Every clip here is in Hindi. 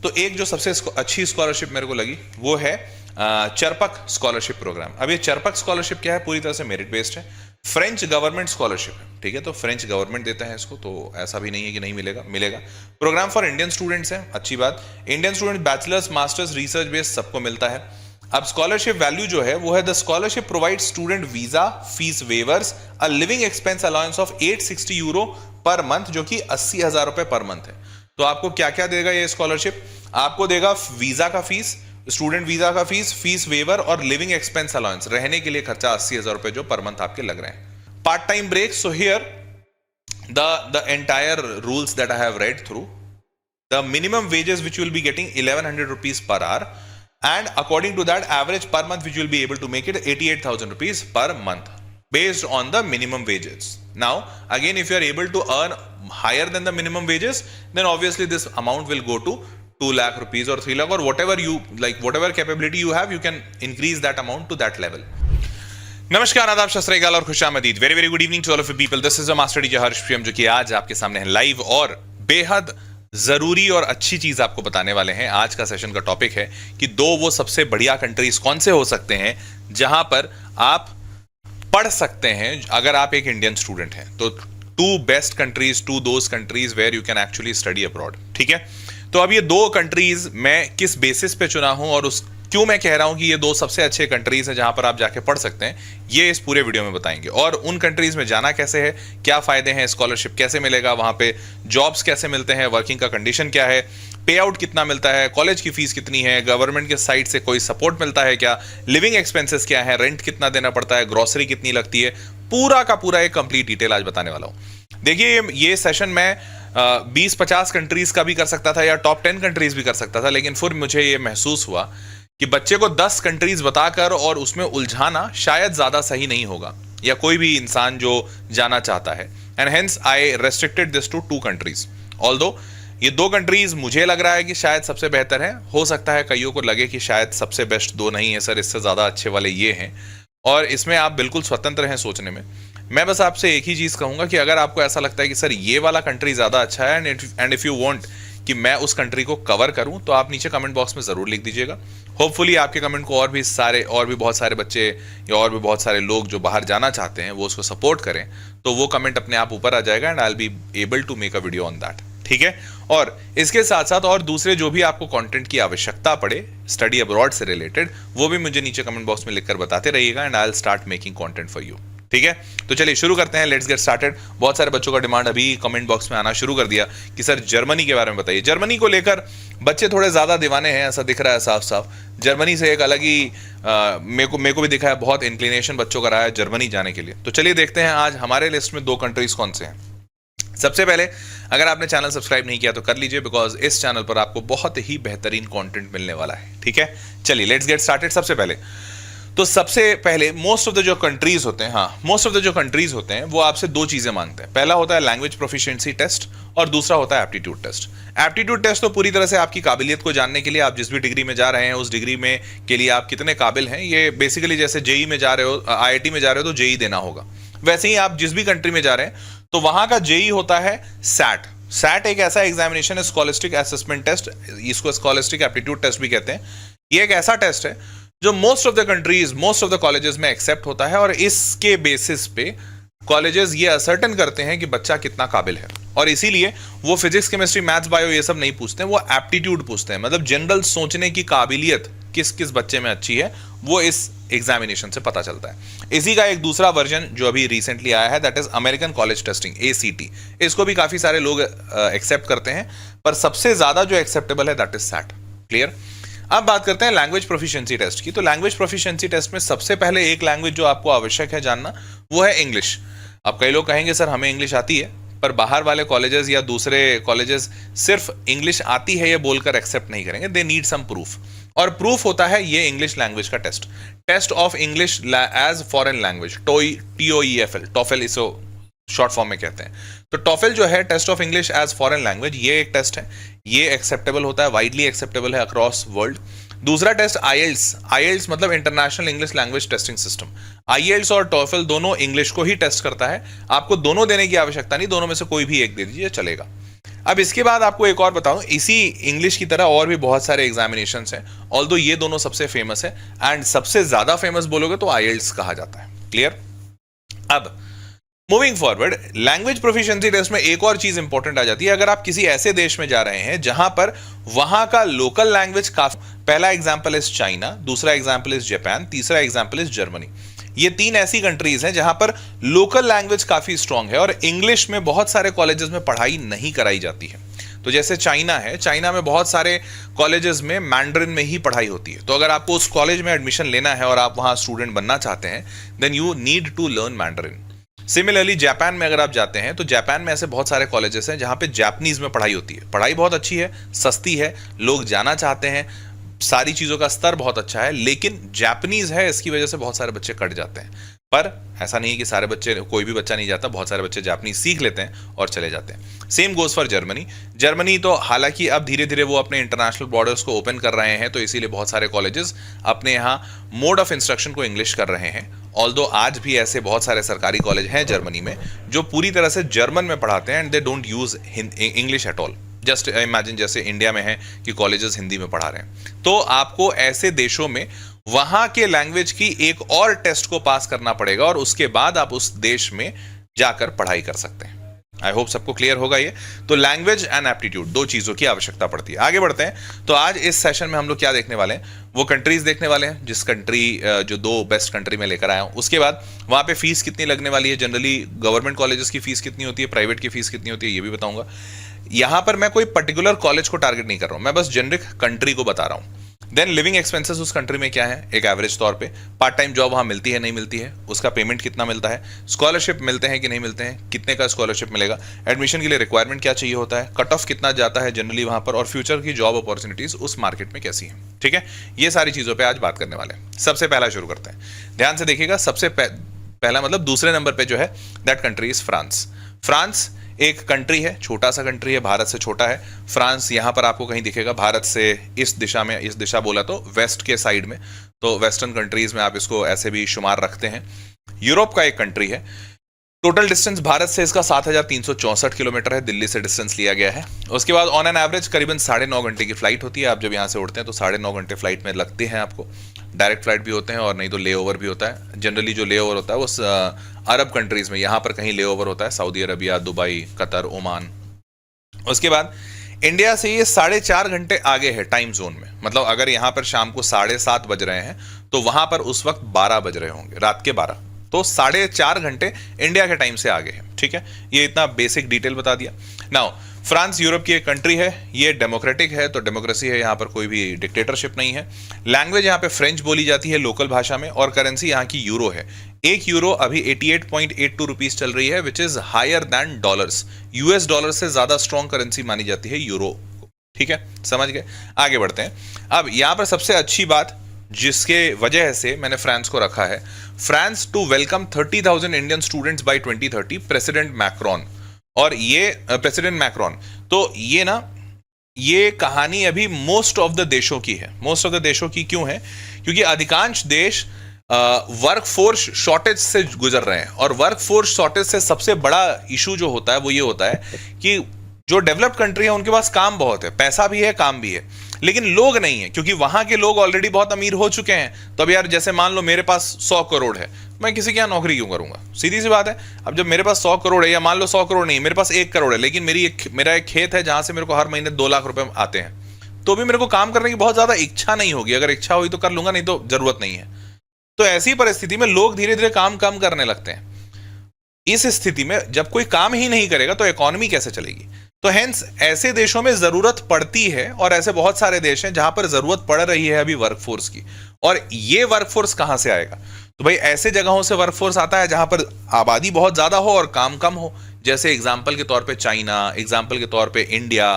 तो एक जो सबसे अच्छी स्कॉलरशिप मेरे को लगी वो है चरपक स्कॉलरशिप प्रोग्राम। अब ये चरपक स्कॉलरशिप क्या है, पूरी तरह से मेरिट बेस्ड है, फ्रेंच गवर्नमेंट स्कॉलरशिप है, ठीक है। तो फ्रेंच गवर्नमेंट देता है इसको, तो ऐसा भी नहीं है कि नहीं मिलेगा, मिलेगा। प्रोग्राम फॉर इंडियन स्टूडेंट्स है, अच्छी बात। Indian student bachelors masters research based सबको मिलता है। अब स्कॉलरशिप वैल्यू जो है वो है the scholarship provide student visa, fees weavers, a living expense allowance of 860 euro per month, जो कि 80,000 रुपए पर मंथ है। तो आपको क्या क्या देगा ये स्कॉलरशिप? आपको देगा वीजा का फीस, स्टूडेंट वीजा का फीस, फीस वेवर और लिविंग एक्सपेंस अलाउंस, रहने के लिए खर्चा 80,000 रुपए जो पर मंथ आपके लग रहे हैं। Part time break, so here the entire rules that I have read through, the minimum wages which you will be getting 1100 rupees per hour, and according to that average per month which you will be able to make it 88,000 rupees per month based on the minimum wages. Now again, if you are able to earn higher than the minimum wages, then obviously this amount will go to 2 lakh rupees or 3 lakh or whatever you like, whatever capability you have, you can increase that amount to that level. नमस्कार, आदाब, सत श्री अकाल और खुशामदीद। Very very good evening to all of you people. This is a master teacher Harsh Priyam, जो कि आज आपके सामने है लाइव और बेहद जरूरी और अच्छी चीज आपको बताने वाले हैं। आज का सेशन का टॉपिक है कि दो वो सबसे बढ़िया कंट्रीज कौन से हो सकते हैं जहां पर आप पढ़ सकते हैं अगर आप एक इंडियन स्टूडेंट हैं। तो two best countries, to those countries where you can actually study abroad, ठीक है। तो अब ये दो कंट्रीज मैं किस बेसिस पे चुना हूं और उस क्यों मैं कह रहा हूं कि ये दो सबसे अच्छे कंट्रीज हैं जहां पर आप जाके पढ़ सकते हैं, ये इस पूरे वीडियो में बताएंगे। और उन कंट्रीज में जाना कैसे है, क्या फायदे हैं, स्कॉलरशिप कैसे मिलेगा, वहां पे जॉब्स कैसे मिलते हैं, वर्किंग का कंडीशन क्या है, पे आउट कितना मिलता है, कॉलेज की फीस कितनी है, गवर्नमेंट के साइड से कोई सपोर्ट मिलता है क्या, लिविंग एक्सपेंसेस क्या है, रेंट कितना देना पड़ता है, ग्रोसरी कितनी लगती है, पूरा का पूरा एक कंप्लीट डिटेल आज बताने वाला हूं। देखिए, ये सेशन मैं 20-50 कंट्रीज का भी कर सकता था या टॉप 10 कंट्रीज भी कर सकता था, लेकिन फिर मुझे ये महसूस हुआ कि बच्चे को 10 कंट्रीज बताकर और उसमें उलझाना शायद ज्यादा सही नहीं होगा, या कोई भी इंसान जो जाना चाहता है। And hence I restricted this to 2 countries. Although ये 2 कंट्रीज मुझे लग रहा है कि शायद सबसे बेहतर है, हो सकता है कईयों को लगे कि शायद सबसे बेस्ट 2 नहीं है सर, इससे ज्यादा अच्छे वाले ये हैं, और इसमें आप बिल्कुल स्वतंत्र हैं सोचने में। मैं बस आपसे एक ही चीज कहूंगा कि अगर आपको ऐसा लगता है कि सर ये वाला कंट्री ज्यादा अच्छा है एंड इफ यू वांट कि मैं उस कंट्री को कवर करूं, तो आप नीचे कमेंट बॉक्स में जरूर लिख दीजिएगा। होपफुली आपके कमेंट को और भी बहुत सारे बच्चे या और भी बहुत सारे लोग जो बाहर जाना चाहते हैं वो उसको सपोर्ट करें, तो वो कमेंट अपने आप ऊपर आ जाएगा and I will be able to make a video on that, ठीक है। और इसके साथ साथ और दूसरे जो भी आपको कंटेंट की आवश्यकता पड़े स्टडी अब्रॉड से रिलेटेड, वो भी मुझे नीचे कमेंट बॉक्स में लिखकर बताते रहिएगा and I will start making content for you, ठीक है। तो चलिए शुरू करते हैं, लेट्स गेट स्टार्टेड। बहुत सारे बच्चों का डिमांड अभी कमेंट बॉक्स में आना शुरू कर दिया कि सर जर्मनी के बारे में बताइए। जर्मनी को लेकर बच्चे थोड़े ज्यादा दीवाने हैं, ऐसा दिख रहा है साफ साफ। जर्मनी से एक अलग ही मेरे को भी दिखा है, बहुत इंक्लिनेशन बच्चों का रहा है जर्मनी जाने के लिए। तो चलिए देखते हैं आज हमारे लिस्ट में 2 कंट्रीज कौन से हैं। सबसे पहले, अगर आपने चैनल सब्सक्राइब नहीं किया तो कर लीजिए, बिकॉज इस चैनल पर आपको बहुत ही बेहतरीन कंटेंट मिलने वाला है, ठीक है। चलिए लेट्स गेट स्टार्टेड। सबसे पहले मोस्ट ऑफ द जो कंट्रीज होते हैं वो आपसे 2 चीजें मांगते हैं। पहला होता है लैंग्वेज प्रोफिशिएंसी टेस्ट और दूसरा होता है एप्टीट्यूड टेस्ट। एप्टीट्यूड टेस्ट तो पूरी तरह से आपकी काबिलियत को जानने के लिए, आप जिस भी डिग्री में जा रहे हैं उस डिग्री में के लिए आप कितने काबिल हैं। ये बेसिकली जैसे जेई में जा रहे हो, आईआईटी में जा रहे हो तो जेई देना होगा, वैसे ही आप जिस भी कंट्री में जा रहे हैं तो वहां का जेई होता है सैट। सैट एक ऐसा एग्जामिनेशन है, स्कॉलस्टिक असेसमेंट टेस्ट, इसको स्कॉलस्टिक एप्टीट्यूड टेस्ट भी कहते हैं। ये एक ऐसा टेस्ट है जो most of the countries, most of the colleges में एक्सेप्ट होता है, और इसके बेसिस पे कॉलेजेस ये असर्टन करते हैं कि बच्चा कितना काबिल है। और इसीलिए वो फिजिक्स, केमिस्ट्री, मैथ्स, बायो ये सब नहीं पूछते हैं, वो एप्टीट्यूड पूछते हैं, मतलब जनरल सोचने की काबिलियत किस किस बच्चे में अच्छी है, वो इस एग्जामिनेशन से पता चलता है। इसी का एक दूसरा वर्जन जो अभी रिसेंटली आया है, that is American college testing, ACT। इसको भी काफी सारे लोग एक्सेप्ट करते हैं, पर सबसे ज्यादा जो एक्सेप्टेबल है दैट इज सैट। क्लियर। अब बात करते हैं लैंग्वेज प्रोफिशिएंसी टेस्ट की। तो लैंग्वेज प्रोफिशिएंसी टेस्ट में सबसे पहले एक लैंग्वेज जो आपको आवश्यक है जानना, वो है इंग्लिश। अब कई लोग कहेंगे सर हमें इंग्लिश आती है, पर बाहर वाले कॉलेजेस या दूसरे कॉलेजेस सिर्फ इंग्लिश आती है ये बोलकर एक्सेप्ट नहीं करेंगे, दे नीड सम प्रूफ। और प्रूफ होता है ये इंग्लिश लैंग्वेज का test of English as foreign language, TOEFL, TOEFL इसो शॉर्ट फॉर्म में कहते हैं। तो टॉफेल जो है, test of English as foreign language, ये एक टेस्ट है, ये एक्सेप्टेबल होता है, वाइडली एक्सेप्टेबल है अक्रॉस वर्ल्ड। दूसरा टेस्ट IELTS मतलब international English language testing system. IELTS और टॉफेल दोनों इंग्लिश को ही टेस्ट करता है, आपको दोनों देने की आवश्यकता नहीं, दोनों में से कोई भी एक दे दीजिए चलेगा। अब इसके बाद आपको एक और बताऊं, इसी इंग्लिश की तरह और भी बहुत सारे एग्जामिनेशंस हैं, ऑल्दो ये दोनों सबसे फेमस है, एंड सबसे ज्यादा फेमस बोलोगे तो आईएलटीएस कहा जाता है। क्लियर? अब moving forward, language proficiency test में एक और चीज इंपॉर्टेंट आ जाती है। अगर आप किसी ऐसे देश में जा रहे हैं जहां पर वहां का लोकल लैंग्वेज काफी, पहला एग्जांपल इज चाइना, दूसरा एग्जांपल इज जापान, तीसरा एग्जांपल इज जर्मनी। ये 3 ऐसी कंट्रीज हैं जहां पर लोकल लैंग्वेज काफी स्ट्रांग है और इंग्लिश में बहुत सारे कॉलेजेस में पढ़ाई नहीं कराई जाती है। तो जैसे चाइना है, चाइना में बहुत सारे कॉलेजेस में मैंड्रिन में ही पढ़ाई होती है। तो अगर आपको उस कॉलेज में एडमिशन लेना है और आप वहां स्टूडेंट बनना चाहते हैं, then you need to learn Mandarin. Similarly Japan में अगर आप जाते हैं तो जापान में ऐसे बहुत सारे कॉलेजेस हैं जहां पे जापानीज में पढ़ाई होती है। पढ़ाई बहुत अच्छी है, सस्ती है, लोग जाना चाहते हैं, सारी चीजों का स्तर बहुत अच्छा है, लेकिन जापानीज है, इसकी वजह से बहुत सारे बच्चे कट जाते हैं। पर ऐसा नहीं है कि सारे बच्चे, कोई भी बच्चा नहीं जाता, बहुत सारे बच्चे जापानीज सीख लेते हैं और चले जाते हैं। Same goes for Germany. Germany तो हालांकि अब धीरे धीरे वो अपने इंटरनेशनल बॉर्डर्स को ओपन कर रहे हैं, तो इसीलिए बहुत सारे कॉलेजेस अपने यहाँ मोड ऑफ इंस्ट्रक्शन को इंग्लिश कर रहे हैं। ऑल्दो आज भी ऐसे बहुत सारे सरकारी कॉलेज हैं जर्मनी में जो पूरी तरह से जर्मन में पढ़ाते हैं and they don't use English at all. Just imagine जैसे इंडिया में है कि कॉलेजेस हिंदी में पढ़ा रहे हैं। तो आपको ऐसे देशों में वहां के लैंग्वेज की एक और टेस्ट को पास करना पड़ेगा और उसके बाद आप उस देश में जाकर पढ़ाई कर सकते हैं। आई होप सबको क्लियर होगा ये। तो लैंग्वेज एंड एप्टीट्यूड, 2 चीजों की आवश्यकता पड़ती है। आगे बढ़ते हैं। तो आज इस सेशन में हम लोग क्या देखने वाले हैं, वो कंट्रीज देखने वाले हैं, जिस कंट्री जो 2 बेस्ट कंट्री में लेकर आया हूं। उसके बाद वहां पे फीस कितनी लगने वाली है, जनरली गवर्नमेंट कॉलेजेस की फीस कितनी होती है, प्राइवेट की फीस कितनी होती है, ये भी बताऊंगा। यहां पर मैं कोई पर्टिकुलर कॉलेज को टारगेट नहीं कर रहा हूं, मैं बस जेनरिक कंट्री को बता रहा हूं। देन लिविंग एक्सपेंसेस उस कंट्री में क्या है एक एवरेज तौर पे, पार्ट टाइम जॉब वहां मिलती है नहीं मिलती है, उसका पेमेंट कितना मिलता है, स्कॉलरशिप मिलते हैं कि नहीं मिलते हैं, कितने का स्कॉलरशिप मिलेगा, एडमिशन के लिए रिक्वायरमेंट क्या चाहिए होता है, कट ऑफ कितना जाता है जनरली वहां पर, और फ्यूचर की जॉब अपॉर्चुनिटीज उस मार्केट में कैसी है। ठीक है, ये सारी चीजों पर आज बात करने वाले हैं। सबसे पहला शुरू करते हैं, ध्यान से देखिएगा। सबसे पहला मतलब दूसरे नंबर पर जो है that country is France. France एक कंट्री है, छोटा सा कंट्री है, भारत से छोटा है। फ्रांस यहां पर आपको कहीं दिखेगा, भारत से इस दिशा में, इस दिशा बोला तो वेस्ट के साइड में, तो वेस्टर्न कंट्रीज में आप इसको ऐसे भी शुमार रखते हैं। यूरोप का एक कंट्री है। टोटल डिस्टेंस भारत से इसका 7364 किलोमीटर है, दिल्ली से डिस्टेंस लिया गया है। उसके बाद ऑन एन एवरेज करीबन 9.5 घंटे की फ्लाइट होती है। आप जब यहाँ से उड़ते हैं तो 9.5 घंटे फ्लाइट में लगते हैं आपको। डायरेक्ट फ्लाइट भी होते हैं और नहीं तो ले ओवर भी होता है। जनरली जो ले ओवर होता है वो अरब कंट्रीज में, यहाँ पर कहीं ले ओवर होता है, Saudi Arabia, Dubai, Qatar, Oman. उसके बाद इंडिया से ये 4.5 घंटे आगे है टाइम जोन में। मतलब अगर यहाँ पर शाम को 7:30 बज रहे हैं तो वहां पर उस वक्त 12 बज रहे होंगे, रात के 12, तो 4.5 घंटे इंडिया के टाइम से आगे है। ठीक है, ये इतना बेसिक डिटेल बता दिया। नाउ फ्रांस यूरोप की एक कंट्री है, ये डेमोक्रेटिक है, तो डेमोक्रेसी है, यहाँ पर कोई भी डिक्टेटरशिप नहीं है। लैंग्वेज यहाँ पे फ्रेंच बोली जाती है लोकल भाषा में, और करेंसी यहाँ की यूरो है। 1 यूरो अभी 88.82 रुपीज चल रही है, which is higher than dollars. US dollar से ज्यादा स्ट्रॉन्ग करेंसी मानी जाती है यूरो। ठीक है, समझ गए। आगे बढ़ते हैं। अब यहाँ पर सबसे अच्छी बात जिसके वजह से मैंने फ्रांस को रखा है, France to welcome 30,000 Indian students by 2030, president Macron. और ये प्रेसिडेंट मैक्रोन, तो ये ना, ये कहानी अभी मोस्ट ऑफ द देशों की है। मोस्ट ऑफ द देशों की क्यों है? क्योंकि अधिकांश देश वर्क फोर्स शॉर्टेज से गुजर रहे हैं, और वर्क फोर्स शॉर्टेज से सबसे बड़ा इशू जो होता है वो ये होता है कि जो डेवलप्ड कंट्री है उनके पास काम बहुत है, पैसा भी है, काम भी है, लेकिन लोग नहीं है, क्योंकि वहां के लोग ऑलरेडी बहुत अमीर हो चुके हैं। तो अब यार जैसे मान लो मेरे पास 100 करोड़ है, मैं किसी के यहाँ नौकरी क्यों करूंगा? सीधी सी बात है। अब जब मेरे पास 100 करोड़ है, या मान लो 100 करोड़ नहीं, मेरे पास 1 करोड़ है, लेकिन मेरा एक खेत है जहां से मेरे को हर महीने 2 लाख रुपए आते हैं, तो भी मेरे को काम करने की बहुत ज्यादा इच्छा नहीं होगी। अगर इच्छा हुई तो कर लूंगा, नहीं तो जरूरत नहीं है। तो ऐसी परिस्थिति में लोग धीरे धीरे काम कम करने लगते हैं। इस स्थिति में जब कोई काम ही नहीं करेगा तो इकोनॉमी कैसे चलेगी? तो हेंस ऐसे देशों में जरूरत पड़ती है, और ऐसे बहुत सारे देश हैं जहां पर जरूरत पड़ रही है अभी वर्कफोर्स की। और ये वर्कफोर्स कहां से आएगा? तो भाई ऐसे जगहों से वर्कफोर्स आता है जहां पर आबादी बहुत ज्यादा हो और काम कम हो। जैसे एग्जाम्पल के तौर पे चाइना, एग्जाम्पल के तौर पे इंडिया,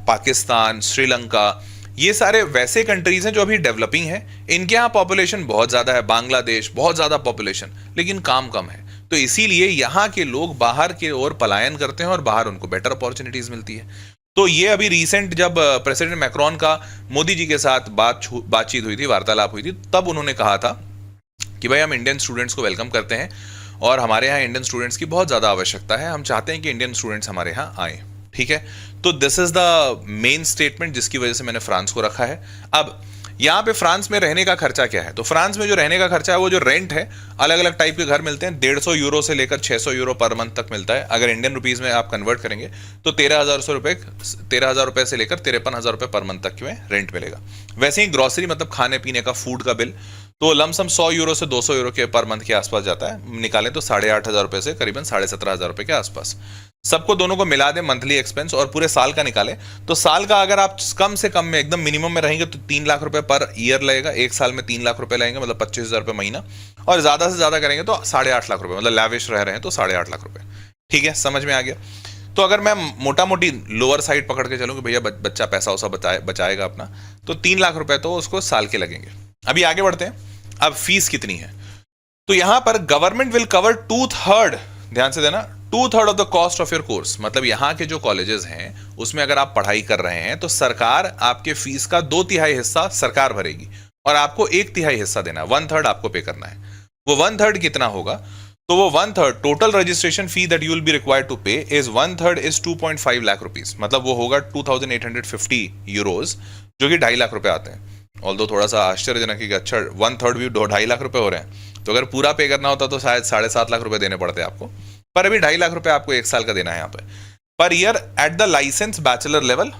पाकिस्तान, श्रीलंका, ये सारे वैसे कंट्रीज हैं जो अभी डेवलपिंग हैं। इनके यहाँ पॉपुलेशन बहुत ज्यादा है, बांग्लादेश बहुत ज्यादा पॉपुलेशन, लेकिन काम कम है। तो इसीलिए यहाँ के लोग बाहर की ओर पलायन करते हैं और बाहर उनको बेटर अपॉर्चुनिटीज मिलती है। तो ये अभी रिसेंट जब प्रेसिडेंट मैक्रोन का मोदी जी के साथ बातचीत हुई थी, वार्तालाप हुई थी, तब उन्होंने कहा था कि भाई हम इंडियन स्टूडेंट्स को वेलकम करते हैं और हमारे यहाँ इंडियन स्टूडेंट्स की बहुत ज़्यादा आवश्यकता है, हम चाहते हैं कि इंडियन स्टूडेंट्स हमारे यहाँ आएँ। ठीक है, तो this is the main statement जिसकी वजह से मैंने फ्रांस को रखा है। अब यहाँ पे फ्रांस में रहने का खर्चा क्या है, तो फ्रांस में जो रहने का खर्चा है वो जो रेंट है, अलग अलग टाइप के घर मिलते हैं, 150 यूरो से लेकर 600 यूरो पर मंथ तक मिलता है। अगर इंडियन रुपीज में आप कन्वर्ट करेंगे तो 13,000 रुपए से लेकर 53,000 रुपए पर मंथ तक में रेंट मिलेगा। वैसे ही ग्रोसरी मतलब खाने पीने का, फूड का बिल, तो लमसम 100 यूरो से 200 यूरो के पर मंथ के आसपास जाता है, निकालें तो 8,500 रुपए से करीबन 17,500 रुपए के आसपास। सबको दोनों को मिला दें मंथली एक्सपेंस और पूरे साल का निकालें तो साल का अगर आप कम से कम में एकदम मिनिमम में रहेंगे तो 3 लाख रुपए पर ईयर लगेगा। एक साल में 3 लाख रुपए लगेंगे, मतलब 25,000 रुपए महीना, और ज्यादा से ज्यादा करेंगे तो 8.5 लाख रुपए, मतलब लैविश रह रहे हैं तो 8.5 लाख रुपए। ठीक है, समझ में आ गया। तो अगर मैं मोटा मोटी लोअर साइड पकड़ के चलूँ कि भैया बच्चा पैसा वैसा बचाएगा अपना, तो 3 लाख रुपए तो उसको साल के लगेंगे। अभी आगे बढ़ते हैं। अब फीस कितनी है, तो यहां पर गवर्नमेंट विल कवर 2/3, ध्यान से देना, 2/3 of the cost of your course. मतलब यहां के जो कॉलेजेस हैं उसमें अगर आप पढ़ाई कर रहे हैं तो सरकार आपके फीस का 2/3 हिस्सा सरकार भरेगी और आपको 1/3 हिस्सा देना है, 1/3 आपको पे करना है। वो 1/3 कितना होगा, तो वो 1/3 total registration fee that you will be required to pay is 1/3 is 2.5 lakh rupees, मतलब वो होगा 2,850 यूरोज, जो कि 2.5 लाख रुपए आते हैं। ऑल्दो थोड़ा सा आश्चर्यजनक है कि अच्छा 1/3 भी 2.5 लाख रुपए हो रहे हैं, तो अगर पूरा पे करना होता तो शायद 7.5 लाख रुपए देने पड़ते आपको, पर अभी 2.5 लाख रुपए आपको एक साल का देना है यहाँ पे per year at the licence bachelor level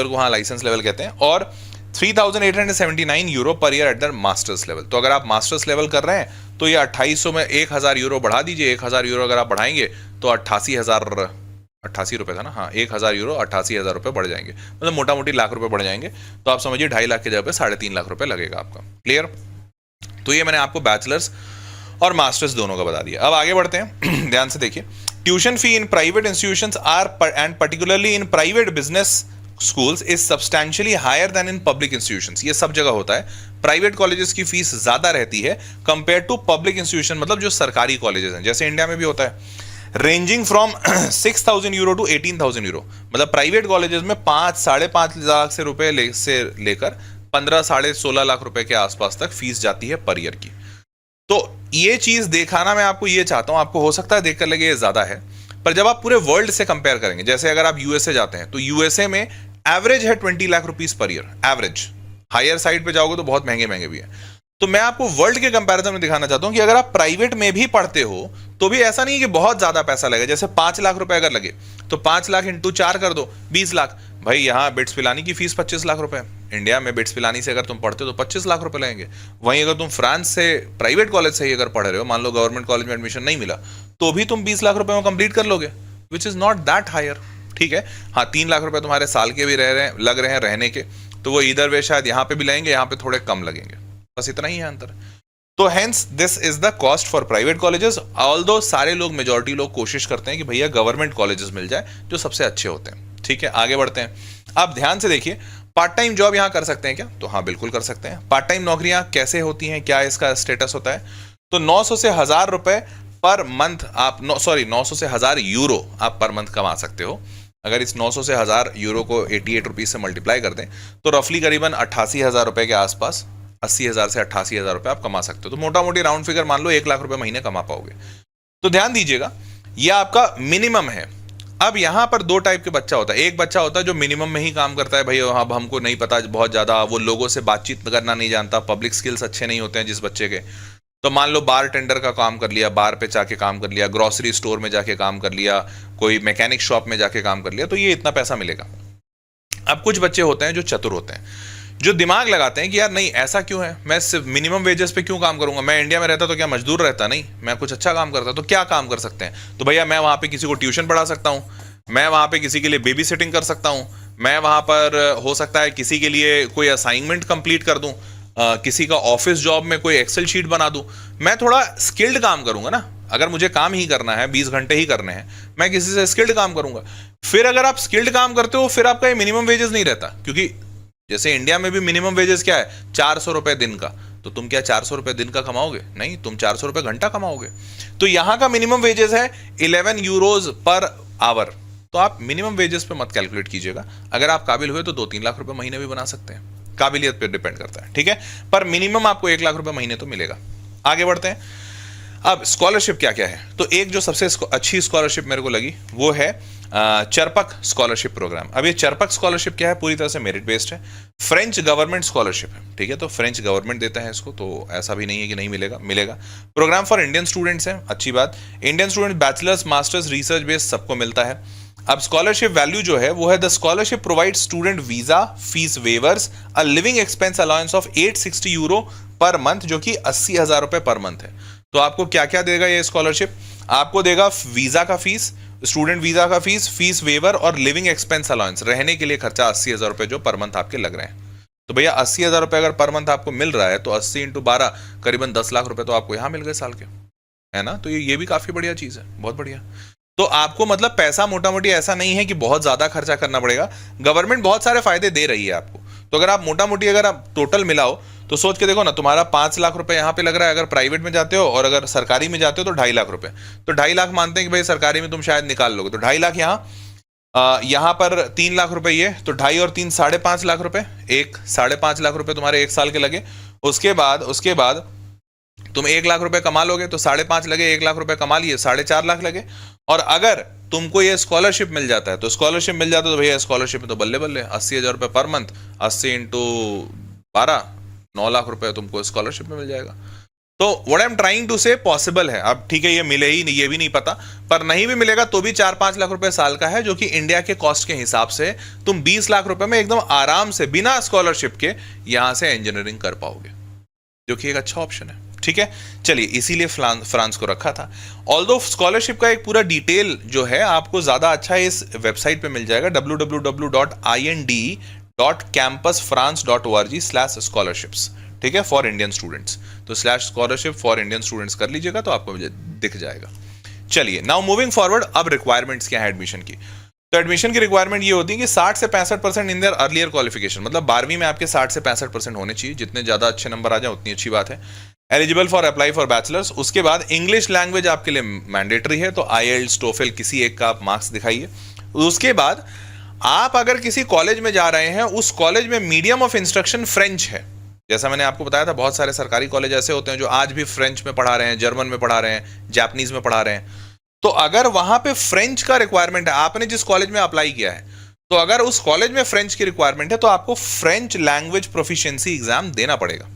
को हाँ लाइसेंस लेवल कहते हैं, और 3,879 यूरो पर year at the masters level. तो अगर आप मास्टर्स लेवल कर रहे हैं तो ये 2800 में 1,000 यूरो बढ़ा दीजिए, 1,000 यूरो अगर आप बढ़ाएंगे तो 88 रुपए था ना, हाँ 1,000 यूरो 88,000 रुपए बढ़ जाएंगे, मतलब मोटा मोटी लाख रुपए बढ़ जाएंगे। तो आप समझिए 2.5 लाख की जगह पे 3.5 लाख रुपए लगेगा आपका। क्लियर, तो ये मैंने आपको बैचलर्स और मास्टर्स दोनों का बता दिया। अब आगे बढ़ते हैं ध्यान से देखिए। Tuition fee in private institutions are and particularly in private business schools is substantially higher than in public institutions. ये सब जगह होता है, प्राइवेट कॉलेजेस की फीस ज्यादा रहती है कंपेयर टू पब्लिक इंस्टीट्यूशन, मतलब जो सरकारी कॉलेजेस हैं, जैसे इंडिया में भी होता है। Ranging from 6,000 euro to 18,000 euro, मतलब प्राइवेट कॉलेजेस में 5-5.5 लाख से रुपए से लेकर 15-16 लाख रुपए के आसपास तक फीस जाती है पर ईयर की। तो ये चीज दिखाना मैं आपको ये चाहता हूं, आपको हो सकता है देखकर लगे ये ज्यादा है, पर जब आप पूरे वर्ल्ड से कंपेयर करेंगे, जैसे अगर आप यूएसए जाते हैं तो यूएसए में एवरेज है 20 lakh rupees per year, average. Higher side पे जाओगे तो बहुत महंगे महंगे भी है। तो मैं आपको वर्ल्ड के कंपैरिजन में दिखाना चाहता हूं कि अगर आप प्राइवेट में भी पढ़ते हो तो भी ऐसा नहीं है कि बहुत ज्यादा पैसा लगे। जैसे 5 लाख रुपए अगर लगे तो 5 लाख इंटू 4 कर दो, 20 लाख। भाई यहाँ बिट्स पिलानी की फीस 25 लाख रुपए, इंडिया में बिट्स पिलानी से अगर तुम पढ़ते हो तो 25 लाख रुपए लगेंगे। वहीं अगर तुम फ्रांस से प्राइवेट कॉलेज से ही अगर पढ़ रहे हो, मान लो गवर्नमेंट कॉलेज में एडमिशन नहीं मिला, तो भी तुम 20 लाख रुपए में कंप्लीट कर लोगे, which is not that higher. ठीक है, हाँ 3 लाख रुपए तुम्हारे साल के भी लग रहे हैं रहने के, तो वो इधर वे शायद यहाँ पे भी लगेंगे, यहाँ पे थोड़े कम लगेंगे, बस इतना ही है अंतर। तो hence this is the cost for private colleges. Although सारे लोग, मेजॉरिटी लोग कोशिश करते हैं कि भैया गवर्नमेंट कॉलेजेस मिल जाए जो सबसे अच्छे होते हैं। ठीक है, आगे बढ़ते हैं। अब ध्यान से देखिए, पार्ट टाइम जॉब यहां कर सकते हैं क्या, तो हाँ बिल्कुल कर सकते हैं। पार्ट टाइम नौकरियां कैसे होती हैं, क्या इसका स्टेटस होता है, तो 900 से 1,000 रुपए पर मंथ आप 900 से 1,000 यूरो आप पर मंथ कमा सकते हो। अगर इस 900 से 1,000 यूरो को 88 रुपीज से मल्टीप्लाई कर दें तो रफली करीबन 88,000 रुपए के आसपास, 80,000 से 88,000 रुपए आप कमा सकते हो। तो मोटा मोटी राउंड फिगर मान लो 1 लाख रुपए महीने कमा पाओगे। तो ध्यान दीजिएगा, यह आपका मिनिमम है। अब यहां पर 2 टाइप के बच्चा होता है। एक बच्चा होता है जो मिनिमम में ही काम करता है, भाई अब हमको नहीं पता बहुत ज्यादा, वो लोगों से बातचीत करना नहीं जानता, पब्लिक स्किल्स अच्छे नहीं होते हैं जिस बच्चे के, तो मान लो बार टेंडर का काम कर लिया, बार पे जाके काम कर लिया, ग्रोसरी स्टोर में जाके काम कर लिया, कोई मैकेनिक शॉप में जाके काम कर लिया, तो ये इतना पैसा मिलेगा। अब कुछ बच्चे होते हैं जो चतुर होते हैं, जो दिमाग लगाते हैं कि यार नहीं ऐसा क्यों है, मैं सिर्फ मिनिमम वेजेस पे क्यों काम करूंगा, मैं इंडिया में रहता तो क्या मजदूर रहता, नहीं मैं कुछ अच्छा काम करता, तो क्या काम कर सकते हैं, तो भैया मैं वहां पे किसी को ट्यूशन पढ़ा सकता हूँ, मैं वहां पे किसी के लिए बेबी सिटिंग कर सकता हूँ, मैं वहां पर हो सकता है किसी के लिए कोई असाइनमेंट कंप्लीट कर दूं, किसी का ऑफिस जॉब में कोई एक्सेल शीट बना दूं। मैं थोड़ा स्किल्ड काम करूंगा ना, अगर मुझे काम ही करना है, 20 घंटे ही करने हैं, मैं किसी से स्किल्ड काम करूंगा। फिर अगर आप स्किल्ड काम करते हो फिर आपका ये मिनिमम वेजेस नहीं रहता, क्योंकि जैसे इंडिया में भी मिनिमम वेजेस क्या है, 400 रुपए दिन का, तो तुम क्या 400 रुपए दिन का कमाओगे, नहीं तुम 400 रुपए घंटा कमाओगे। तो यहां का मिनिमम वेजेस है 11 यूरोज पर आवर। तो आप मिनिमम वेजेस पे मत कैलकुलेट कीजिएगा, अगर आप काबिल हुए तो 2-3 लाख रुपए महीने भी बना सकते हैं, काबिलियत पे डिपेंड करता है। ठीक है, पर मिनिमम आपको 1 लाख रुपए महीने तो मिलेगा। आगे बढ़ते हैं। अब स्कॉलरशिप क्या क्या है, तो एक जो सबसे अच्छी स्कॉलरशिप मेरे को लगी वो है चरपक स्कॉलरशिप प्रोग्राम। अब ये चरपक स्कॉलरशिप क्या है, पूरी तरह से मेरिट बेस्ड है, फ्रेंच गवर्नमेंट स्कॉलरशिप है, ठीक है, तो फ्रेंच गवर्नमेंट देता है इसको, तो ऐसा भी नहीं है कि नहीं मिलेगा, मिलेगा। प्रोग्राम फॉर इंडियन स्टूडेंट्स है, अच्छी बात, Indian student bachelors masters research based सबको मिलता है। अब स्कॉलरशिप वैल्यू जो है वो है the scholarship provide student visa, fees weavers, a living expense allowance of 860 euro per month, जो कि 80,000 रुपए पर मंथ है। तो आपको क्या क्या देगा ये स्कॉलरशिप, आपको देगा वीजा का फीस, स्टूडेंट वीजा का फीस, फीस वेवर और लिविंग एक्सपेंस अलाउंस, रहने के लिए खर्चा 80,000 रुपए जो पर मंथ आपके लग रहे हैं। तो भैया 80,000 रुपए अगर पर मंथ आपको मिल रहा है तो 80 × 12 करीबन 10 लाख रुपए तो आपको यहां मिल गए साल के, है ना। तो ये भी काफी बढ़िया चीज है, बहुत बढ़िया। तो आपको मतलब पैसा मोटा मोटी ऐसा नहीं है कि बहुत ज्यादा खर्चा करना पड़ेगा, गवर्नमेंट बहुत सारे फायदे दे रही है आपको। तो अगर आप मोटा मोटी अगर आप टोटल मिलाओ तो सोच के देखो ना, तुम्हारा 5 लाख रुपए यहाँ पे लग रहा है अगर प्राइवेट में जाते हो, और अगर सरकारी में जाते हो तो 2.5 लाख रुपए। तो 2.5 लाख मानते हैं कि भाई सरकारी में तुम शायद निकाल लोगे, तो 2.5 लाख यहाँ पर 3 लाख रुपए ये, तो 2.5 और 3 5.5 लाख रुपए, 5.5 लाख रुपए तुम्हारे 1 साल के लगे। उसके बाद तुम 1 लाख रुपए कमा लोगे तो 5.5 लगे, 1 लाख रुपए कमा लिए 4.5 लाख लगे। और अगर तुमको ये स्कॉलरशिप मिल जाता है तो स्कॉलरशिप मिल जाता है तो भैया स्कॉलरशिप में तो बल्ले बल्ले 80,000 रुपए पर मंथ, 80 × 12 9 लाख रुपए तुमको स्कॉलरशिप में मिल जाएगा। तो what I am trying to say possible है। अब ठीक है ये मिले ही नहीं ये भी नहीं पता, पर नहीं भी मिलेगा तो भी 4-5 लाख रुपए साल का है, जो कि इंडिया के कॉस्ट के हिसाब से तुम 20 लाख रुपए में एकदम आराम से बिना स्कॉलरशिप के यहां से इंजीनियरिंग कर पाओगे, जो कि एक अच्छा ऑप्शन है, ठीक है। चलिए इसीलिए फ्रांस को रखा था। ऑल्दो स्कॉलरशिप का एक पूरा डिटेल जो है आपको ज्यादा अच्छा इस वेबसाइट पे मिल जाएगा, www.ind.campusfrance.org/scholarships, ठीक है, फॉर इंडियन स्टूडेंट्स। तो /scholarship फॉर इंडियन स्टूडेंट्स कर लीजिएगा तो आपको दिख जाएगा। चलिए नाउ मूविंग फॉरवर्ड, अब रिक्वायरमेंट्स क्या है एडमिशन की। तो एडमिशन की रिक्वायरमेंट ये होती है कि 60 से 65% इन देयर अर्लियर क्वालिफिकेशन, मतलब 12वीं में आपके 60 से 65% होने चाहिए, जितने ज्यादा अच्छे नंबर आ जाए उतनी अच्छी बात है। Eligible for apply for bachelors. उसके बाद इंग्लिश लैंग्वेज आपके लिए मैंडेटरी है, तो IELTS TOEFL किसी एक का आप मार्क्स दिखाइए। उसके बाद आप अगर किसी कॉलेज में जा रहे हैं, उस कॉलेज में मीडियम ऑफ इंस्ट्रक्शन फ्रेंच है। जैसा मैंने आपको बताया था बहुत सारे सरकारी कॉलेज ऐसे होते हैं जो आज भी फ्रेंच में पढ़ा रहे हैं, जर्मन में पढ़ा रहे हैं, जापानीज में पढ़ा रहे हैं। तो अगर वहां पे फ्रेंच का रिक्वायरमेंट है, आपने जिस कॉलेज में अप्लाई किया है, तो अगर उस कॉलेज में फ्रेंच की रिक्वायरमेंट है तो आपको फ्रेंच लैंग्वेज प्रोफिशिएंसी एग्जाम देना पड़ेगा।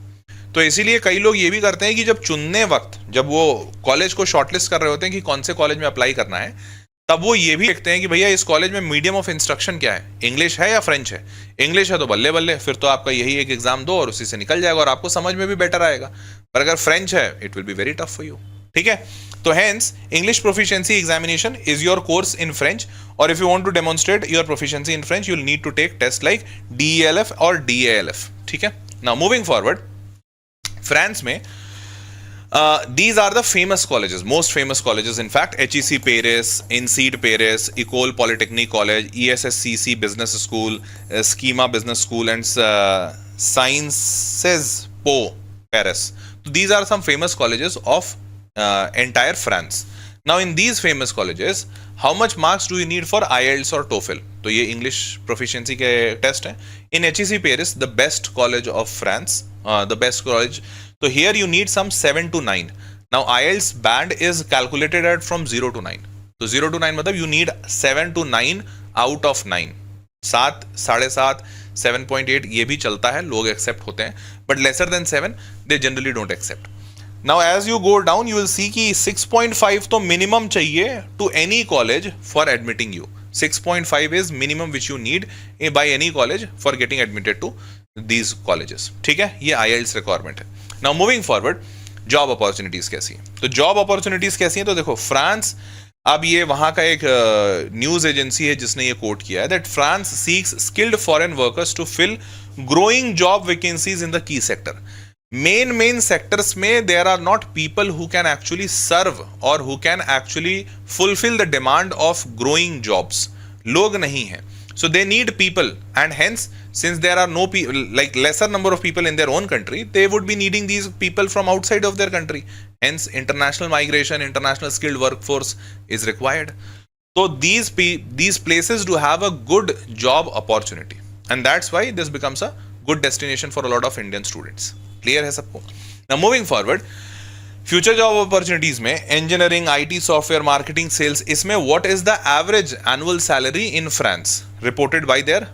तो इसीलिए कई लोग ये भी करते हैं कि जब चुनने वक्त, जब वो कॉलेज को शॉर्टलिस्ट कर रहे होते हैं कि कौन से कॉलेज में अप्लाई करना है, तब वो ये भी देखते हैं कि भैया इस कॉलेज में मीडियम ऑफ इंस्ट्रक्शन क्या है, इंग्लिश है या फ्रेंच है। इंग्लिश है तो बल्ले बल्ले, फिर तो आपका यही एक एग्जाम दो और उसी से निकल जाएगा और आपको समझ में भी बेटर आएगा। पर अगर फ्रेंच है it will be very tough for you, ठीक है। तो hence English proficiency examination is your course in French, और if you want to demonstrate your proficiency in French you will need to take test like DELF और DALF, ठीक है। नाउ मूविंग फॉरवर्ड, फ्रांस में these are the famous colleges, most famous colleges in fact: HEC Paris, INSEAD Paris, École Polytechnique College, ESSCC Business School, Schema Business School, and Sciences Po Paris. So these are some famous colleges of entire France. Now in these famous colleges, how much marks do you need for IELTS or TOEFL? तो ये English proficiency के टेस्ट हैं। In HEC Paris, the best college of France, the best college. So here you need some 7 to 9. Now IELTS band is calculated at from 0 to 9. तो 0 to 9 मतलब you need 7 to 9 out of 9. 7, 7.5, 7.8 ये भी चलता है, लोग एक्सेप्ट होते हैं, but lesser than 7 they generally don't accept. Now as you go down you will see कि 6.5 तो minimum चाहिए to any college for admitting you. 6.5 is minimum which you need by any college for getting admitted to these colleges, ठीक है। ये IELTS रिक्वायरमेंट है। Now moving forward, job opportunities कैसी हैं। तो जॉब अपॉर्चुनिटीज कैसी हैं, तो देखो फ्रांस, अब ये वहां का एक न्यूज एजेंसी है जिसने ये कोट किया है that France seeks skilled foreign workers to fill growing job vacancies in the key sector. Main sectors में there are not people who can actually serve और who can actually fulfil the demand of growing jobs, लोग नहीं है। So they need people, and hence since there are no people, like lesser number of people in their own country, they would be needing these people from outside of their country. Hence international migration, international skilled workforce is required. So these places do have a good job opportunity, and that's why this becomes a good destination for a lot of Indian students. Clear है सबको? Now moving forward, future job opportunities में engineering, IT, software, marketing, sales, इसमें what is the average annual salary in France reported by their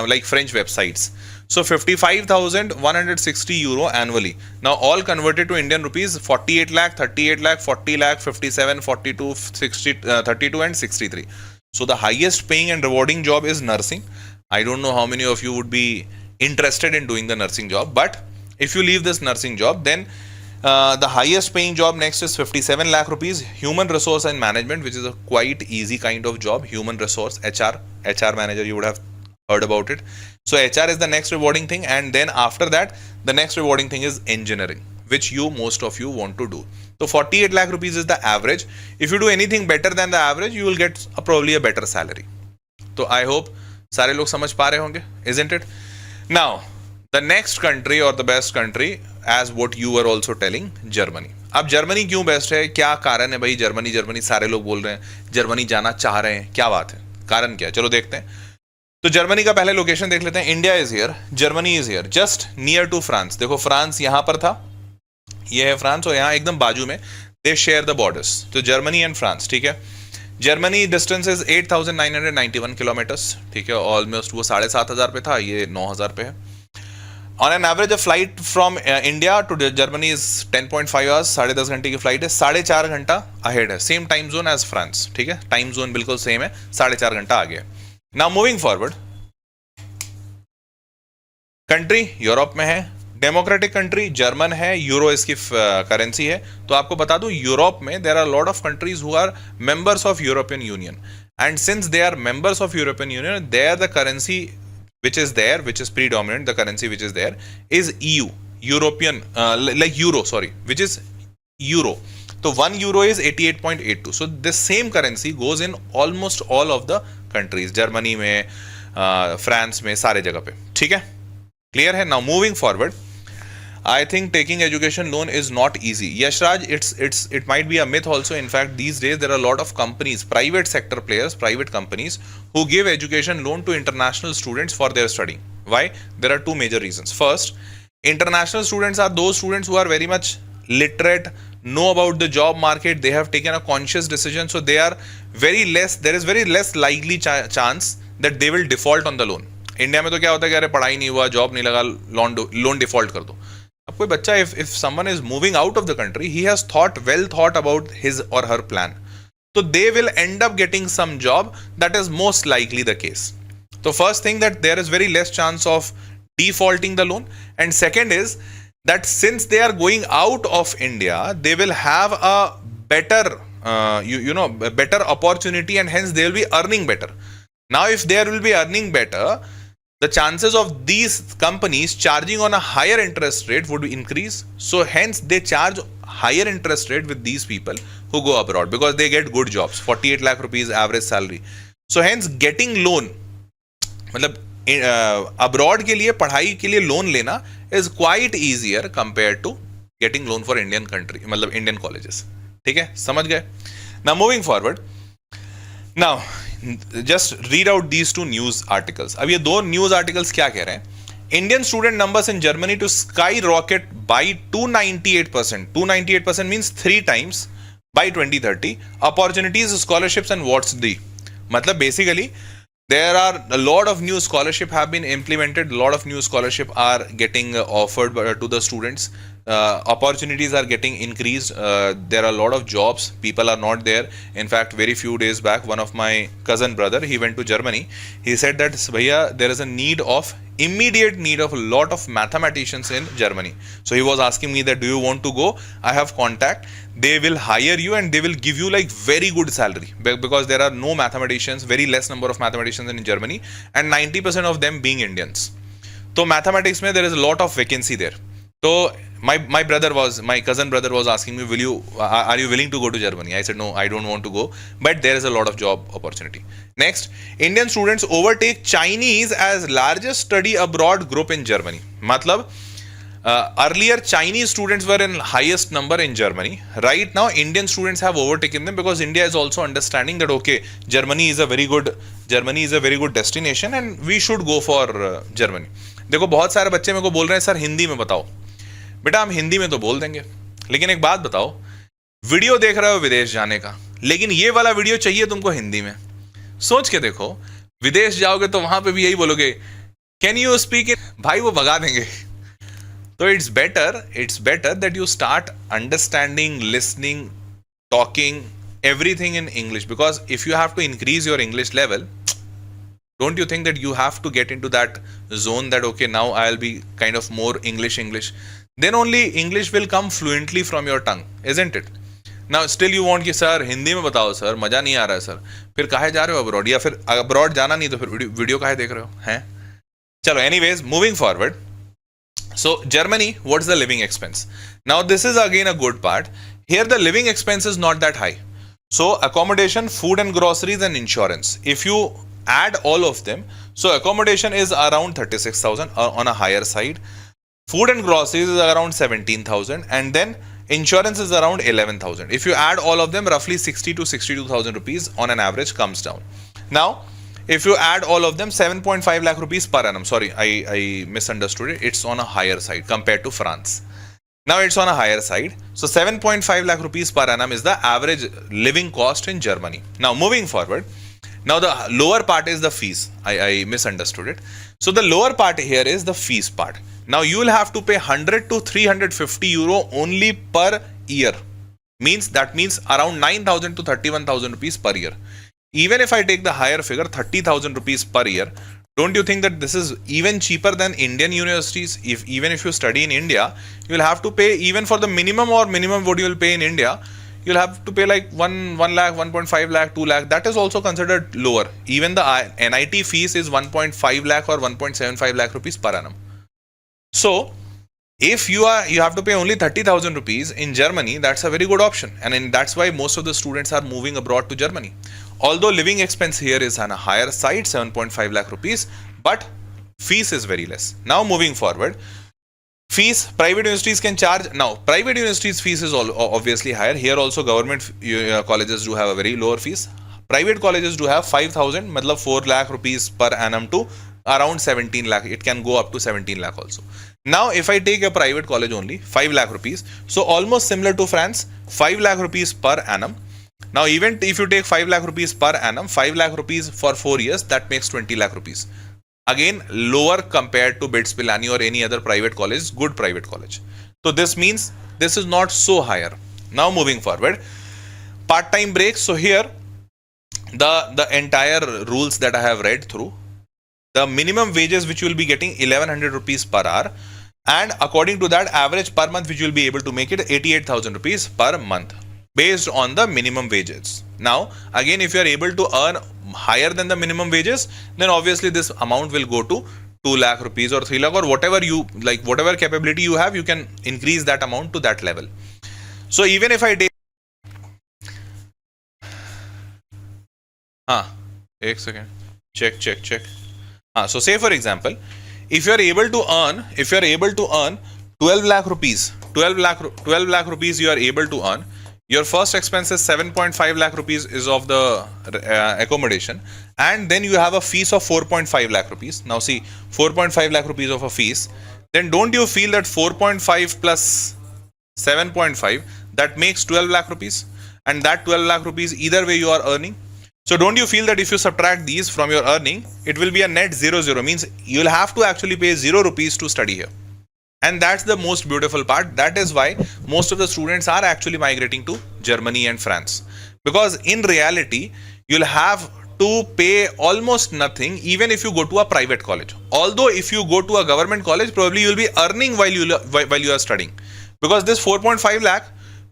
like French websites. So 55,160 euro annually. Now all converted to Indian rupees, 48 lakh, 38 lakh, 40 lakh, 57, 42, 60, 32 and 63. So the highest paying and rewarding job is nursing. I don't know how many of you would be interested in doing the nursing job, but if you leave this nursing job, then the highest paying job next is 57 lakh rupees, human resource and management, which is a quite easy kind of job. Human resource, HR manager, you would have heard about it. So HR is the next rewarding thing, and then after that the next rewarding thing is engineering, which most of you want to do. So 48 lakh rupees is the average. If you do anything better than the average, you will get probably a better salary. So I hope सारे लोग समझ पा रहे होंगे, isn't it? Now the next country or the best country, as what you were also telling, Germany. अब जर्मनी क्यों बेस्ट है, क्या कारण है भाई? जर्मनी सारे लोग बोल रहे हैं, जर्मनी जाना चाह रहे हैं, क्या बात है, कारण क्या है? चलो देखते हैं. तो जर्मनी का पहले लोकेशन देख लेते हैं. India is here, Germany is here, just near to France. देखो फ्रांस यहां पर था, ये है फ्रांस, और यहां एकदम बाजू में दे शेयर द बॉर्डर्स. तो जर्मनी एंड फ्रांस, ठीक है. जर्मनी डिस्टेंस इज 8,991 किलोमीटर्स, ठीक है. ऑलमोस्ट वो 7,500 पे था, ये 9,000 पे है. On an average a flight from India to Germany is 10.5 hours, 10.5 घंटे की फ्लाइट है, 4.5 घंटा अहेड है, same time zone as France, ठीक है. टाइम जोन बिल्कुल सेम है, 4.5 घंटा आगे है. Now moving forward, country Europe में है, डेमोक्रेटिक कंट्री, जर्मन है, यूरो इसकी करेंसी है. तो आपको बता दूं, यूरोप में there are lot of countries who are members of European Union, and since they are members of European Union, there the currency which is there, which is predominant, the currency which is there is EU, European, like euro, sorry, which is euro. So 1 euro is 88.82. So this same currency goes in almost all of the countries, Germany में, France में, सारे जगह पे, ठीक है. Clear है? Now moving forward, I think taking education loan is not easy. Yashraj, it might be a myth also. In fact, these days there are a lot of companies, private sector players, private companies who give education loan to international students for their study. Why? There are two major reasons. First, international students are those students who are very much literate, know about the job market, they have taken a conscious decision, so they are there is very less likely chance that they will default on the loan. India में तो क्या होता है कि अरे पढ़ाई नहीं हुआ, जॉब नहीं लगा, लोन डिफॉल्ट कर दो. अब कोई बच्चा, if someone is moving out of the country, he has thought about his or her plan, so they will end up getting some job. That is most likely the case. So first thing, that there is very less chance of defaulting the loan, and second is that since they are going out of India, they will have a better better opportunity, and hence they will be earning better. Now if they will be earning better, the chances of these companies charging on a higher interest rate would increase. So hence they charge higher interest rate with these people who go abroad, because they get good jobs, 48 lakh rupees average salary. So hence getting loan, मतलब abroad के लिए, पढ़ाई के लिए लोन लेना is quite easier compared to getting loan for Indian country, मतलब Indian colleges. ठीक है, समझ गए? Now moving forward, now just read out these two news articles. अब ये दो न्यूज आर्टिकल्स क्या कह रहे हैं? Indian student numbers in Germany to skyrocket by 298%. 298% means 3 times by 2030. Opportunities, scholarships and what's the. मतलब basically there are a lot of new scholarship have been implemented, a lot of new scholarship are getting offered to the students. Opportunities are getting increased. There are a lot of jobs, people are not there. In fact, very few days back, one of my cousin brother, he went to Germany. He said that bhaiya, there is a immediate need of a lot of mathematicians in Germany. So he was asking me that, do you want to go? I have contact, they will hire you and they will give you like very good salary, because there are no mathematicians, very less number of mathematicians in Germany, and 90% of them being Indians. So mathematics mein there is a lot of vacancy there. So my cousin brother was asking me, are you willing to go to Germany? I said no, I don't want to go, but there is a lot of job opportunity. Next, Indian students overtake Chinese as largest study abroad group in Germany. Matlab, earlier Chinese students were in highest number in Germany. Right now Indian students have overtaken them, because India is also understanding that okay, Germany is a very good destination and we should go for Germany. देखो बहुत सारे बच्चे मेरे को बोल रहे हैं, सर हिंदी में बताओ. बेटा हम हिंदी में तो बोल देंगे, लेकिन एक बात बताओ, वीडियो देख रहे हो विदेश जाने का, लेकिन ये वाला वीडियो चाहिए तुमको हिंदी में। सोच के देखो, विदेश जाओगे तो वहां पे भी यही बोलोगे, कैन यू स्पीक इन, भाई वो भगा देंगे। तो it's better that you start understanding, listening, talking everything in English, because if you have to increase your English level, don't you think that you have to get into that zone that okay, now I'll be kind of more English, then only English will come fluently from your tongue, isn't it? Now still you want कि सर हिंदी में बताओ सर, मजा नहीं आ रहा है सर, फिर काहे जा रहे हो अब्रॉड, या फिर अब्रॉड जाना नहीं तो फिर वीडियो काहे देख रहे हो हैं। चलो, anyways moving forward, so Germany, what's the living expense? Now this is again a good part. Here the living expense is not that high. So accommodation, food and groceries and insurance, if you add all of them, so accommodation is around 36,000 on a higher side, food and groceries is around 17,000, and then insurance is around 11,000. If you add all of them, roughly 60 to 62,000 rupees on an average comes down. Now if you add all of them, 7.5 lakh rupees per annum. Sorry, I misunderstood it. It's on a higher side compared to France. Now it's on a higher side. So 7.5 lakh rupees per annum is the average living cost in Germany. Now moving forward, now the lower part is the fees. I misunderstood it. So the lower part here is the fees part. Now you will have to pay 100 to 350 euro only per year. That means around 9,000 to 31,000 rupees per year. Even if I take the higher figure, 30,000 rupees per year, don't you think that this is even cheaper than Indian universities? Even if you study in India, you will have to pay, even for the minimum what you will pay in India, you'll have to pay like 1 lakh, 1.5 lakh, 2 lakh. That is also considered lower. Even the NIT fees is 1.5 lakh or 1.75 lakh rupees per annum. So if you have to pay only 30,000 rupees in Germany, that's a very good option, and that's why most of the students are moving abroad to Germany. Although living expense here is on a higher side, 7.5 lakh rupees, but fees is very less. Now moving forward, fees, private universities can charge. Now private universities fees is obviously higher. Here also government colleges do have a very lower fees. Private colleges do have 5,000, matlab 4 lakh rupees per annum to around 17 lakh. It can go up to 17 lakh also. Now if I take a private college only, 5 lakh rupees, so almost similar to France, 5 lakh rupees per annum. Now even if you take 5 lakh rupees per annum, 5 lakh rupees for 4 years, that makes 20 lakh rupees. Again, lower compared to BITS Pilani or any other private college, good private college. So this means this is not so higher. Now moving forward, part-time breaks. So here the entire rules that I have read through, the minimum wages which you will be getting 1100 rupees per hour, and according to that, average per month which you will be able to make it 88,000 rupees per month based on the minimum wages. Now again, if you are able to earn higher than the minimum wages, then obviously this amount will go to 2 lakh rupees or 3 lakh or whatever you like, whatever capability you have, you can increase that amount to that level. So even if I take एक second, check. So say for example, if you are able to earn 12 lakh rupees, 12 lakh rupees you are able to earn. Your first expense is 7.5 lakh rupees is of the accommodation, and then you have a fees of 4.5 lakh rupees. Now see, 4.5 lakh rupees of a fees, then don't you feel that 4.5 plus 7.5, that makes 12 lakh rupees, and that 12 lakh rupees either way you are earning. So don't you feel that if you subtract these from your earning, it will be a net 0, means you'll have to actually pay 0 rupees to study here. And that's the most beautiful part. That is why most of the students are actually migrating to Germany and France, because in reality you'll have to pay almost nothing even if you go to a private college. Although if you go to a government college, probably you'll be earning while you are studying, because this 4.5 lakh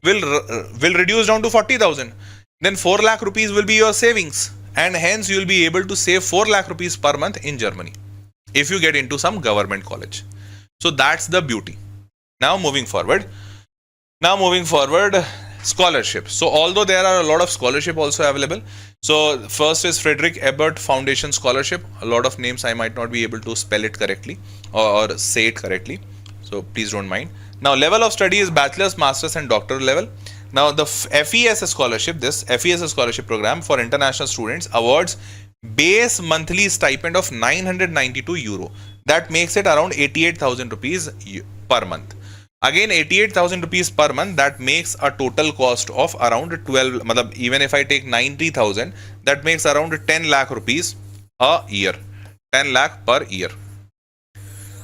will reduce down to 40,000. Then 4 lakh rupees will be your savings, and hence you'll be able to save 4 lakh rupees per month in Germany if you get into some government college. So that's the beauty. Now moving forward, scholarship. So although there are a lot of scholarship also available, so first is Friedrich Ebert Foundation Scholarship. A lot of names I might not be able to spell it correctly or say it correctly, so please don't mind. Now level of study is bachelor's, master's and doctoral level. Now the FES scholarship, this FES scholarship program for international students awards base monthly stipend of 992 euro. That makes it around 88,000 rupees per month. Again 88,000 rupees per month, that makes a total cost of around 12, matlab, even if I take 90,000, that makes around 10 lakh rupees a year, 10 lakh per year,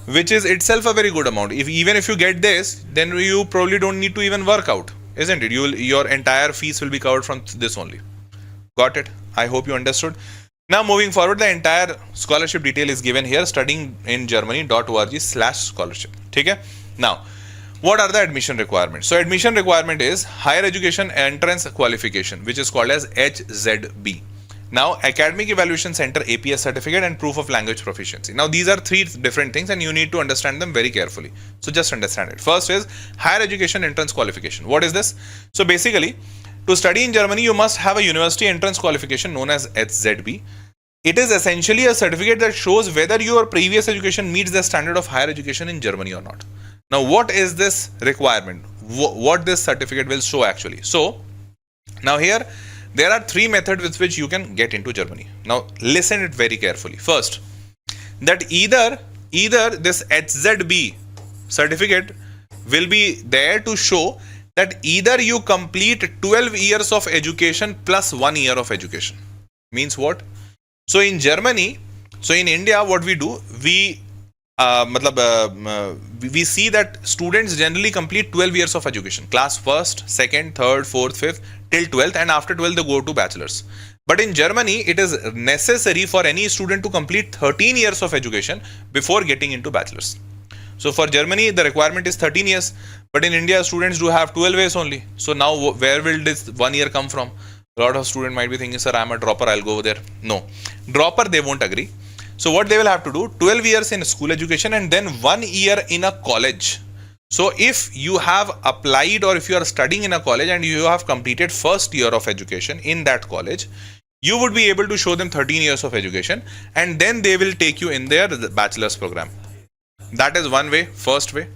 which is itself a very good amount. Even if you get this, then you probably don't need to even work out, isn't it? Your entire fees will be covered from this only. Got it? I hope you understood. Now moving forward, the entire scholarship detail is given here, studyingingermany.org/scholarship. Okay? Now, what are the admission requirements? So admission requirement is higher education entrance qualification, which is called as HZB. Now, academic evaluation center APS certificate and proof of language proficiency. Now these are three different things and you need to understand them very carefully. So just understand it. First is higher education entrance qualification. What is this? So basically, to study in Germany, you must have a university entrance qualification known as HZB. It is essentially a certificate that shows whether your previous education meets the standard of higher education in Germany or not. Now, what is this requirement? What this certificate will show actually? So, now here, there are three methods with which you can get into Germany. Now, listen it very carefully. First, that either this HZB certificate will be there to show that either you complete 12 years of education plus 1 year of education. Means what? So in Germany, so in India, what we do, we see that students generally complete 12 years of education, class 1st, 2nd, 3rd, 4th, 5th till 12th, and after 12th they go to bachelor's. But in Germany, it is necessary for any student to complete 13 years of education before getting into bachelor's. So for Germany, the requirement is 13 years, but in India, students do have 12 years only. So now where will this 1 year come from? A lot of students might be thinking, sir, I'm a dropper, I'll go over there. No, dropper, they won't agree. So what they will have to do, 12 years in school education and then 1 year in a college. So if you have applied or if you are studying in a college and you have completed first year of education in that college, you would be able to show them 13 years of education and then they will take you in their bachelor's program. That is one way, first way.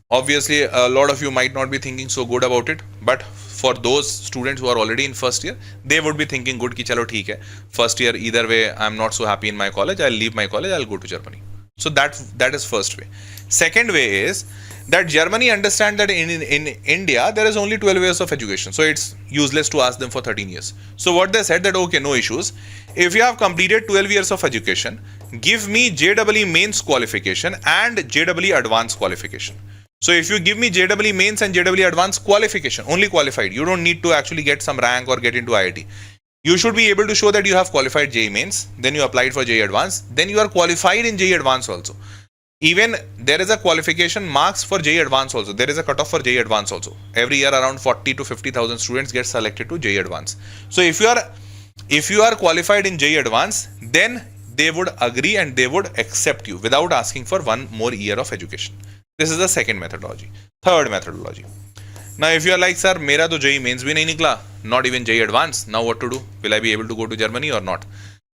Obviously, a lot of you might not be thinking so good about it, but for those students who are already in first year, they would be thinking good ki chalo theek hai. First year, either way, I'm not so happy in my college, I'll leave my college, I'll go to Germany. So that is first way. Second way is that Germany understand that in India, there is only 12 years of education. So it's useless to ask them for 13 years. So what they said that, okay, no issues. If you have completed 12 years of education, give me JEE mains qualification and JEE advanced qualification. So if you give me JEE mains and JEE advanced qualification, only qualified, you don't need to actually get some rank or get into IIT. You should be able to show that you have qualified JEE mains, then you applied for JEE advanced, then you are qualified in JEE advanced also. Even there is a qualification marks for JEE advanced also. There is a cutoff for JEE advanced also. Every year around 40 to 50,000 students get selected to JEE advanced. So if you are qualified in JEE advanced, then they would agree and they would accept you without asking for one more year of education. This is the second methodology. Third methodology. Now if you are like, sir, mera to JEE mains bhi nahi nikla, not even JEE advanced, now what to do? Will I be able to go to Germany or not?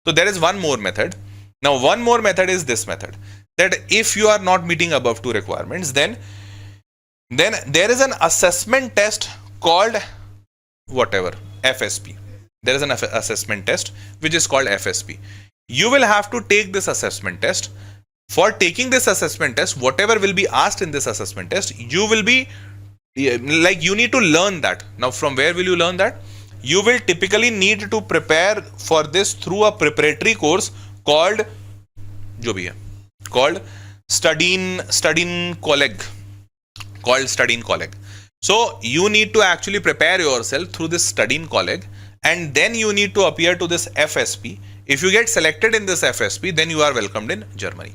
So there is one more method. Now one more method is this method, that if you are not meeting above two requirements, then there is an assessment test called whatever, FSP. There is an assessment test which is called FSP. You will have to take this assessment test. For taking this assessment test, whatever will be asked in this assessment test, you will be like, you need to learn that. Now from where will you learn that? You will typically need to prepare for this through a preparatory course called Studying Colleg. So you need to actually prepare yourself through this Studying Colleg and then you need to appear to this FSP. If you get selected in this FSP, then you are welcomed in Germany.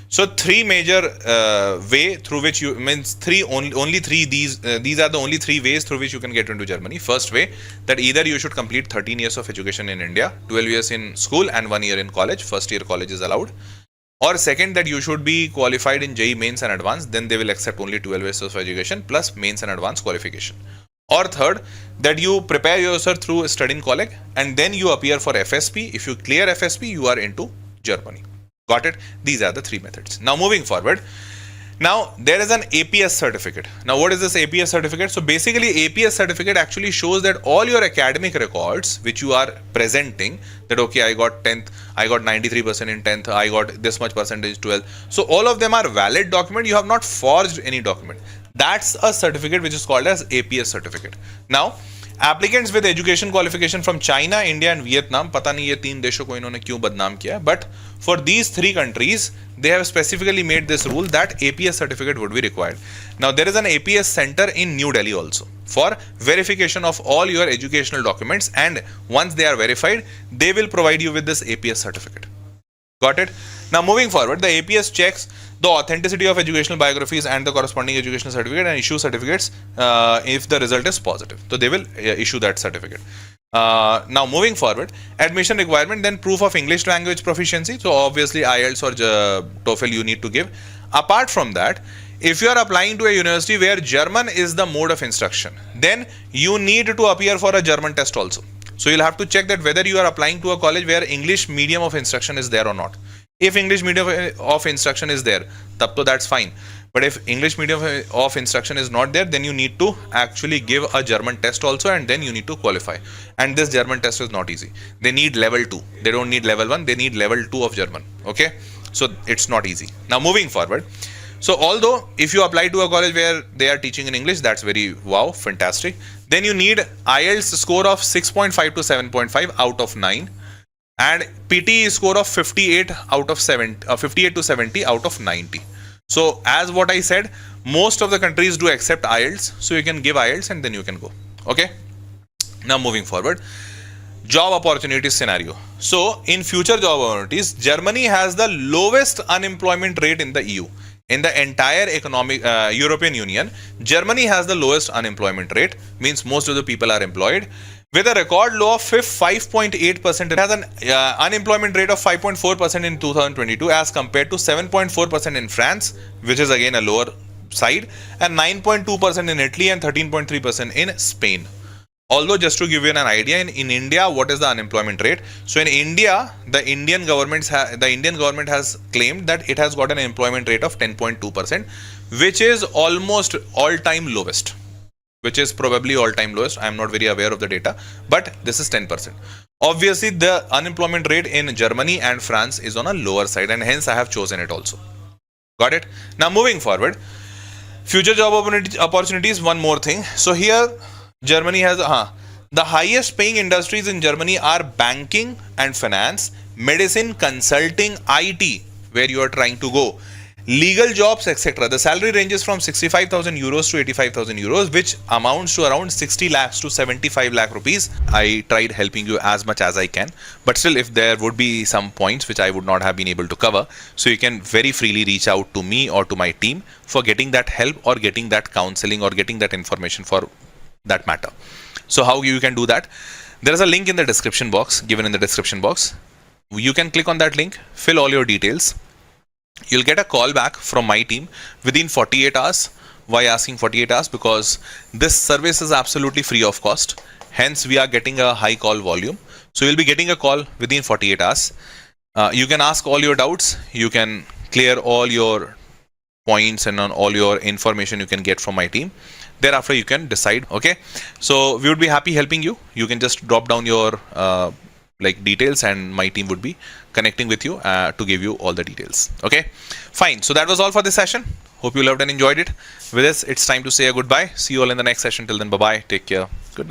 So three major way through which you these are the only three ways through which you can get into Germany. First way, that either you should complete 13 years of education in India, 12 years in school and 1 year in college. First year college is allowed. Or second, that you should be qualified in JEE mains and advanced, then they will accept only 12 years of education plus mains and advanced qualification. Or third, that you prepare yourself through Studying Colleg and then you appear for FSP. If you clear FSP, you are into Germany. Got it? These are the three methods. Now moving forward. Now there is an APS certificate. Now what is this APS certificate? So basically APS certificate actually shows that all your academic records which you are presenting, that okay, I got 10th, I got 93% in 10th, I got this much percentage 12th. So all of them are valid document. You have not forged any document. That's a certificate which is called as APS certificate. Now applicants with education qualification from China, India and Vietnam, पता नहीं ये तीन देशों को इन्होंने क्यों बदनाम किया, but for these three countries they have specifically made this rule that APS certificate would be required. Now there is an APS center in New Delhi also for verification of all your educational documents, and once they are verified they will provide you with this APS certificate. Got it? Now moving forward, the APS checks the authenticity of educational biographies and the corresponding educational certificate and issue certificates if the result is positive. So they will issue that certificate. Now moving forward, admission requirement, then proof of English language proficiency. So obviously IELTS or TOEFL you need to give. Apart from that, if you are applying to a university where German is the mode of instruction, then you need to appear for a German test also. So you'll have to check that whether you are applying to a college where English medium of instruction is there or not. If English medium of instruction is there, tab to that's fine. But if English medium of instruction is not there, then you need to actually give a German test also, and then you need to qualify. And this German test is not easy. They need level 2. They don't need level 1. They need level 2 of German. Okay. So it's not easy. Now moving forward. So although if you apply to a college where they are teaching in English, that's very wow, fantastic. Then you need IELTS score of 6.5 to 7.5 out of 9. And PTE score of 58 out of 58 to 70 out of 90. So as what I said, most of the countries do accept IELTS, so you can give IELTS and then you can go. Okay. Now moving forward, job opportunities scenario. So in future job opportunities, Germany has the lowest unemployment rate in the EU. In the entire European Union, Germany has the lowest unemployment rate, means most of the people are employed. With a record low of 5.8%, it has an unemployment rate of 5.4% in 2022 as compared to 7.4% in France, which is again a lower side, and 9.2% in Italy and 13.3% in Spain. Although just to give you an idea, in India, what is the unemployment rate? So in India, the Indian government has claimed that it has got an employment rate of 10.2%, which is almost all-time lowest. Which is probably all-time lowest. I am not very aware of the data, but this is 10%. Obviously, the unemployment rate in Germany and France is on a lower side, and hence I have chosen it also. Got it? Now moving forward, future job opportunities, one more thing. So here, Germany has the highest paying industries in Germany are banking and finance, medicine, consulting, IT, where you are trying to go, legal jobs, etc. The salary ranges from 65,000 euros to 85,000 euros, which amounts to around 60 lakhs to 75 lakh rupees. I tried helping you as much as I can, but still if there would be some points which I would not have been able to cover, so you can very freely reach out to me or to my team for getting that help or getting that counseling or getting that information for that matter. So how you can do that? There is a link in the description box, given in the description box. You can click on that link, fill all your details. You'll get a call back from my team within 48 hours. Why asking 48 hours? Because this service is absolutely free of cost. Hence, we are getting a high call volume. So you'll be getting a call within 48 hours. You can ask all your doubts. You can clear all your points and on all your information you can get from my team. Thereafter, you can decide. Okay. So we would be happy helping you. You can just drop down your details, and my team would be connecting with you to give you all the details. Okay, fine. So that was all for this session. Hope you loved and enjoyed it. With this, it's time to say a goodbye. See you all in the next session. Till then, bye bye. Take care. Good night.